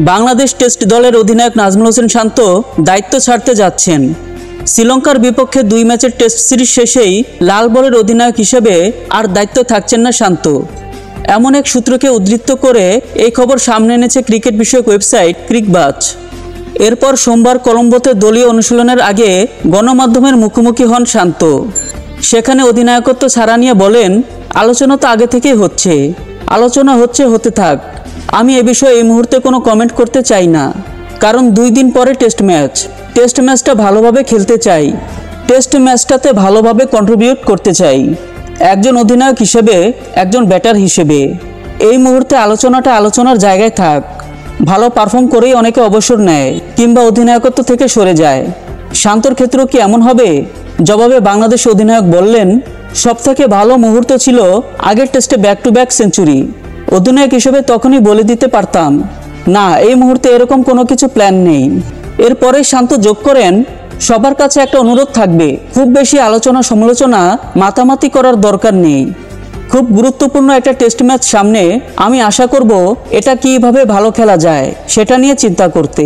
Bangladesh test দলের অধিনায়ক নাজমুল হোসেন শান্ত দায়িত্ব ছাড়তে যাচ্ছেন। শ্রীলঙ্কার বিপক্ষে 2 ম্যাচের টেস্ট সিরিজ শেষেই লাল বলের অধিনায়ক হিসেবে আর দায়িত্ব থাকছেন না শান্ত। এমন এক সূত্রকে উদ্ধৃত করে এই খবর সামনে এনেছে ক্রিকেট বিষয়ক ওয়েবসাইট ক্রিকবাজ। এরপর সোমবার কলম্বোতে দলীয় অনুশীলনের আগে গণমাধ্যমের মুখোমুখি হন শান্ত। সেখানে অধিনায়কত্ব ছাড়া নিয়ে বলেন, আলোচনা তো আগে থেকেই হচ্ছে, আলোচনা হতে থাক। আমি এ বিষয়ে এই মুহূর্তে কোনো কমেন্ট করতে চাই না, কারণ 2 দিন পরে টেস্ট ম্যাচটা ভালোভাবে খেলতে চাই, টেস্ট ম্যাচটাতে ভালোভাবে কন্ট্রিবিউট করতে চাই, একজন অধিনায়ক হিসেবে, একজন ব্যাটার হিসেবে। এই মুহূর্তে আলোচনাটা আলোচনার জায়গায় থাক। ভালো পারফর্ম করেই অনেকে অবসর নেয় কিংবা অধিনায়কত্ব থেকে সরে যায়। শান্তর ক্ষেত্রেও কি এমন হবে? জবাবে বাংলাদেশ অধিনায়ক বললেন, সবথেকে ভালো মুহূর্ত ছিল আগের টেস্টে ব্যাক টু ব্যাক সেঞ্চুরি। অধিনায়ক হিসেবে তখনই বলে দিতে পারতাম, না এই মুহূর্তে এরকম কোনো কিছু প্ল্যান নেই। এরপরে শান্ত যোগ করেন, সবার কাছে একটা অনুরোধ থাকবে, খুব বেশি আলোচনা সমালোচনা মাতামাতি করার দরকার নেই। খুব গুরুত্বপূর্ণ একটা টেস্ট ম্যাচ সামনে, আমি আশা করব এটা কিভাবে ভালো খেলা যায় সেটা নিয়ে চিন্তা করতে।